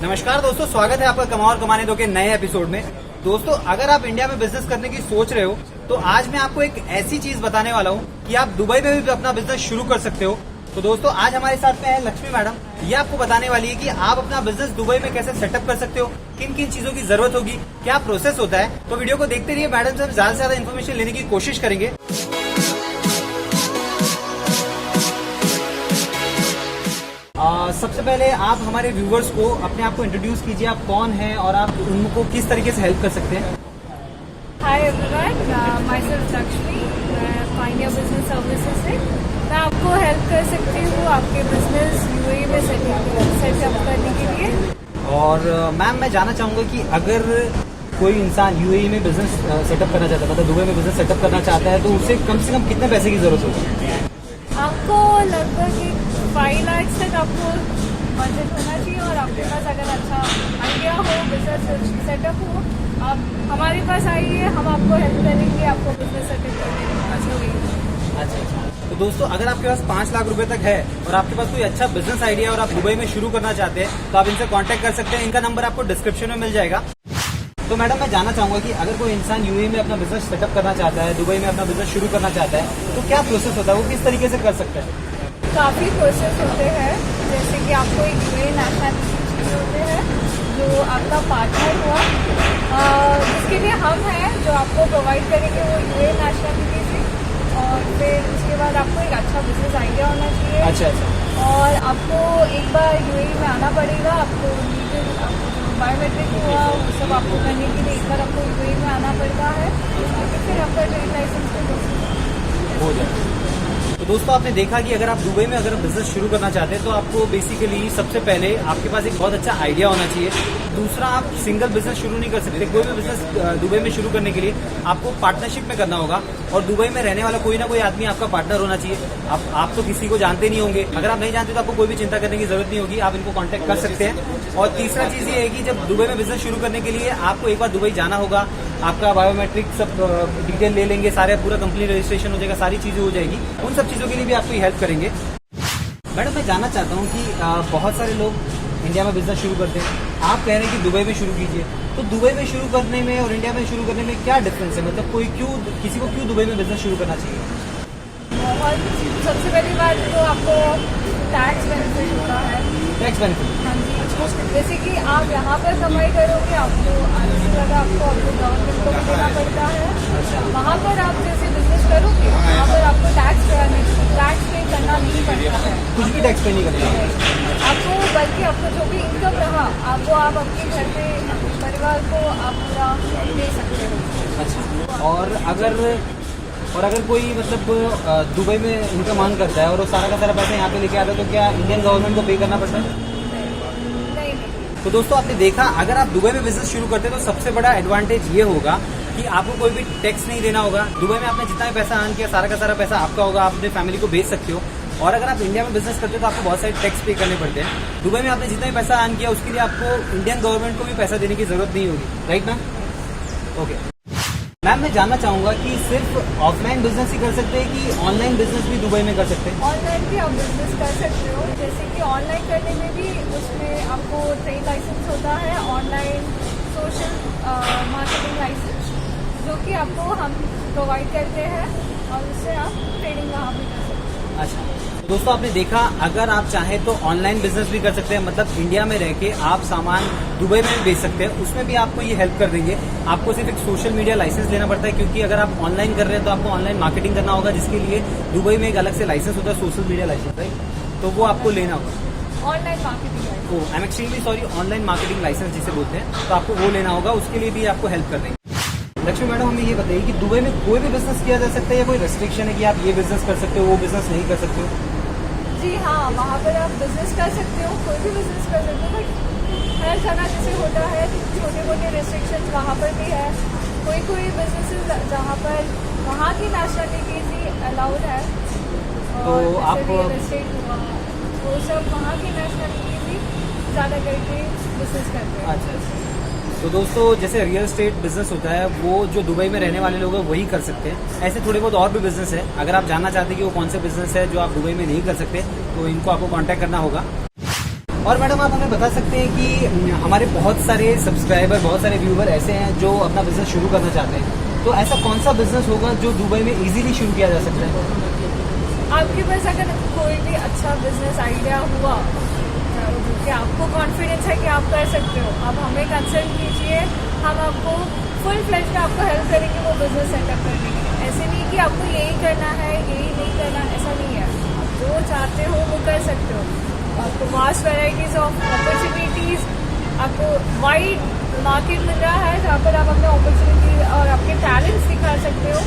नमस्कार दोस्तों, स्वागत है आपका कमाओ और कमाने दो के नए एपिसोड में। दोस्तों, अगर आप इंडिया में बिजनेस करने की सोच रहे हो तो आज मैं आपको एक ऐसी चीज बताने वाला हूँ कि आप दुबई में भी अपना बिजनेस शुरू कर सकते हो। तो दोस्तों, आज हमारे साथ में है लक्ष्मी मैडम। ये आपको बताने वाली है कि आप अपना बिजनेस दुबई में कैसे सेटअप कर सकते हो, किन किन चीजों की जरूरत होगी, क्या प्रोसेस होता है। तो वीडियो को देखते रहिए, मैडम से हम ज्यादा से ज्यादा इन्फॉर्मेशन लेने की कोशिश करेंगे। सबसे पहले आप हमारे व्यूवर्स को अपने आप को इंट्रोड्यूस कीजिए, आप कौन हैं और आप उनको किस तरीके से हेल्प कर सकते हैं। Hi everyone, my self Lakshmi, मैं पाइनियर बिजनेस सर्विसेज से मैं आपको हेल्प कर सकती हूँ आपके बिजनेस यूएई में सेटअप करने के लिए। और मैम, मैं जानना चाहूँगा कि अगर कोई इंसान यूएई में बिजनेस सेटअप करना चाहता है, मतलब दुबई में बिजनेस सेटअप करना चाहता है, तो उसे कम से कम कितने पैसे की जरूरत होगी? आपको लगभग 5 लाख तक आपको बजट होना चाहिए और आपके पास अगर अच्छा आइडिया हो, बिजनेस सेटअप हो, आप हमारे पास आइए, हम आपको हेल्प करेंगे आपको बिजनेस सेटअप करने में। अच्छा। तो दोस्तों, अगर आपके पास 5 लाख रुपए तक है और आपके पास कोई अच्छा बिजनेस आइडिया और आप दुबई में शुरू करना चाहते हैं तो आप इनसे कांटेक्ट कर सकते हैं। इनका नंबर आपको डिस्क्रिप्शन में मिल जाएगा। तो मैडम, मैं जानना चाहूंगा कि अगर कोई इंसान यूएई में अपना बिजनेस सेटअप करना चाहता है, दुबई में अपना बिजनेस शुरू करना चाहता है, तो क्या प्रोसेस होता है, वो किस तरीके से कर सकता है? काफ़ी प्रोसेस होते हैं, जैसे कि आपको एक यूएई नेशनलिटी होते हैं जो आपका पार्टनर हुआ, जिसके लिए हम हैं जो आपको प्रोवाइड करेंगे वो यूएई नेशनलिटी से। और फिर उसके बाद आपको एक अच्छा बिजनेस आइडिया होना चाहिए। अच्छा। और आपको एक बार यूएई में आना पड़ेगा, आपको बायोमेट्रिक हुआ वो सब आपको करने के लिए एक बार आपको यूएई में आना पड़ता है, फिर आपका ट्रेड लाइसेंस पे हो जाए। तो दोस्तों, आपने देखा कि अगर आप दुबई में अगर बिजनेस शुरू करना चाहते हैं तो आपको बेसिकली सबसे पहले आपके पास एक बहुत अच्छा आइडिया होना चाहिए। दूसरा, आप सिंगल बिजनेस शुरू नहीं कर सकते। कोई भी बिजनेस दुबई में शुरू करने के लिए आपको पार्टनरशिप में करना होगा और दुबई में रहने वाला कोई ना कोई आदमी आपका पार्टनर होना चाहिए। आप तो किसी को जानते नहीं होंगे। अगर आप नहीं जानते तो आपको कोई भी चिंता करने की जरूरत नहीं होगी, आप इनको कॉन्टेक्ट कर सकते हैं। और तीसरा चीज ये है कि जब दुबई में बिजनेस शुरू करने के लिए आपको एक बार दुबई जाना होगा, आपका बायोमेट्रिक सब डिटेल ले लेंगे, सारे पूरा कंपनी रजिस्ट्रेशन हो जाएगा, सारी चीजें हो जाएगी। उन सब चीजों के लिए भी आपको हेल्प करेंगे। मैडम, मैं जानना चाहता हूँ कि बहुत सारे लोग इंडिया में बिजनेस शुरू करते हैं, आप कह रहे हैं कि दुबई में शुरू कीजिए, तो दुबई में शुरू करने में और इंडिया में शुरू करने में क्या डिफरेंस है? मतलब किसी को क्यों दुबई में बिजनेस शुरू करना चाहिए? और सबसे पहली बात तो आपको टैक्स बेनिफिट होता है। Tax benefit? हाँ जी। जैसे कि आप यहाँ पर कमाई करोगे, आपको आने से ज़्यादा आपको गवर्नमेंट को भी देना पड़ता है। वहाँ पर आप जैसे बिजनेस करोगे वहाँ पर आपको टैक्स पे करना नहीं पड़ता है, कुछ भी टैक्स पे नहीं करना आपको, बल्कि आपको जो भी इनकम रहा आपको आप अपने घर पे परिवार को आप पूरा दे सकते हो। अच्छा। और अगर कोई मतलब दुबई में इनकम अर्न करता है और वो सारा का सारा पैसा यहाँ पे लेके आता है, तो क्या इंडियन गवर्नमेंट को पे करना पड़ता है? नहीं। तो दोस्तों, आपने देखा, अगर आप दुबई में बिजनेस शुरू करते हैं तो सबसे बड़ा एडवांटेज ये होगा कि आपको कोई भी टैक्स नहीं देना होगा। दुबई में आपने जितना भी पैसा अर्न किया सारा का सारा पैसा आपका होगा, आप अपने फैमिली को भेज सकते हो। और अगर आप इंडिया में बिजनेस करते हो तो आपको बहुत सारे टैक्स पे करने पड़ते हैं। दुबई में आपने जितना भी पैसा अर्न किया उसके लिए आपको इंडियन गवर्नमेंट को भी पैसा देने की जरूरत नहीं होगी, राइट मैम? ओके मैम, मैं जानना चाहूंगा कि सिर्फ ऑफलाइन बिजनेस ही कर सकते हैं कि ऑनलाइन बिजनेस भी दुबई में कर सकते हैं? ऑनलाइन भी आप बिजनेस कर सकते हो, जैसे कि ऑनलाइन करने में भी उसमें आपको ट्रेड लाइसेंस होता है, ऑनलाइन सोशल मार्केटिंग लाइसेंस, जो कि आपको हम प्रोवाइड करते हैं और उससे आप ट्रेडिंग वहाँ भी कर सकते हैं। अच्छा। तो दोस्तों, आपने देखा, अगर आप चाहें तो ऑनलाइन बिजनेस भी कर सकते हैं, मतलब इंडिया में रह के आप सामान दुबई में भी बेच सकते हैं, उसमें भी आपको ये हेल्प कर देंगे। आपको सिर्फ एक सोशल मीडिया लाइसेंस लेना पड़ता है, क्योंकि अगर आप ऑनलाइन कर रहे हैं तो आपको ऑनलाइन मार्केटिंग करना होगा, जिसके लिए दुबई में एक अलग से लाइसेंस होता है, सोशल मीडिया लाइसेंस, राइट? तो वो आपको लेना होगा। Online marketing, I am extremely sorry, online marketing licence जिसे बोलते हैं, तो आपको वो लेना होगा, उसके लिए भी आपको हेल्प कर देंगे। लक्ष्मी मैडम, हमें ये बताइए कि दुबई में कोई भी बिजनेस किया जा सकता है या कोई रेस्ट्रिक्शन है कि आप ये बिजनेस कर सकते हो, वो बिजनेस नहीं कर सकते हो? जी हाँ, वहाँ पर आप बिजनेस कर सकते हो, कोई भी बिजनेस कर सकते हो, बट हर जगह जैसे होता है छोटे मोटे रेस्ट्रिक्शन वहाँ पर भी है। कोई बिजनेसेस जहाँ पर वहाँ की नेशनलिटीज ही अलाउड है, तो और आप रियल एस्टेट हुआ वो सब वहाँ की नेशनलिटीज ही ज़्यादा करके बिजनेस करते हैं। अच्छा। तो दोस्तों, जैसे रियल एस्टेट बिजनेस होता है वो जो दुबई में रहने वाले लोग हैं वही कर सकते हैं। ऐसे थोड़े बहुत और भी बिजनेस है, अगर आप जानना चाहते हैं कि वो कौन से बिजनेस है जो आप दुबई में नहीं कर सकते तो इनको आपको कांटेक्ट करना होगा। और मैडम आप हमें बता सकते हैं कि हमारे बहुत सारे सब्सक्राइबर, बहुत सारे व्यूवर ऐसे हैं जो अपना बिजनेस शुरू करना चाहते हैं, तो ऐसा कौन सा बिजनेस होगा जो दुबई में इजीली शुरू किया जा सकता है? आपके पास अगर कोई भी अच्छा बिजनेस आइडिया हुआ जो कि आपको कॉन्फिडेंस है कि आप कर सकते हो, आप हमें कंसल्ट कीजिए, हम आपको फुल फ्लेज में आपको हेल्प करेंगे वो बिजनेस सेटअप करने के लिए। ऐसे नहीं कि आपको यही करना है, यही नहीं करना, ऐसा नहीं है। आप जो चाहते हो वो कर सकते हो। आपको वास्ट वैराइटीज ऑफ अपॉर्चुनिटीज, आपको वाइड मार्केट मिल रहा है जहाँ पर आप अपने अपॉर्चुनिटी और आपके टैलेंट्स दिखा सकते हो।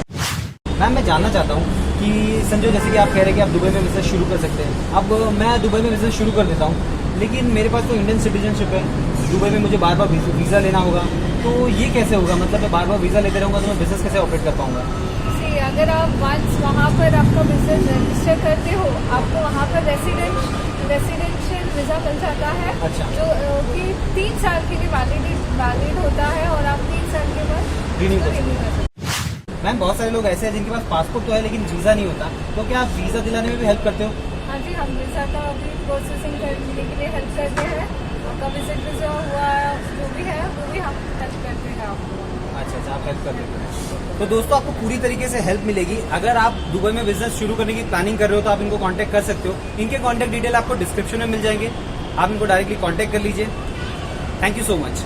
मैम मैं जानना चाहता हूँ कि संजय, जैसे कि आप कह रहे हैं कि आप दुबई में बिजनेस शुरू कर सकते हैं, अब मैं दुबई में बिजनेस शुरू कर देता हूँ, लेकिन मेरे पास तो इंडियन सिटीजनशिप है, दुबई में मुझे बार बार वीज़ा लेना होगा, तो ये कैसे होगा? मतलब मैं बार बार वीज़ा लेते रहूँगा तो मैं बिजनेस कैसे ऑपरेट कर पाऊँगा? जी, अगर आप वंस वहाँ पर आपका बिजनेस रजिस्टर करते हो, आपको वहाँ पर रेसिडेंशियल वीज़ा मिल जाता है। अच्छा। जो कि 3 साल के लिए वैलिड होता है और आप 3 साल के बाद Renew कर renew कर सकते हो। मैम बहुत सारे लोग ऐसे हैं जिनके पास पासपोर्ट तो है लेकिन वीज़ा नहीं होता, तो क्या आप वीज़ा दिलाने में भी हेल्प करते हो? हाँ जी, हम वीज़ा का अभी प्रोसेसिंग करने के लिए हेल्प करते हैं। आपका विजिट वीज़ा हुआ जो भी है वो भी हम हेल्प करते हैं आपको। अच्छा, आप हेल्प कर देते हैं। तो दोस्तों आपको पूरी तरीके से हेल्प मिलेगी। अगर आप दुबई में बिजनेस शुरू करने की प्लानिंग कर रहे हो तो आप इनको कांटेक्ट कर सकते हो। इनके कांटेक्ट डिटेल आपको डिस्क्रिप्शन में मिल जाएंगे, आप इनको डायरेक्टली कांटेक्ट कर लीजिए। Thank you so much.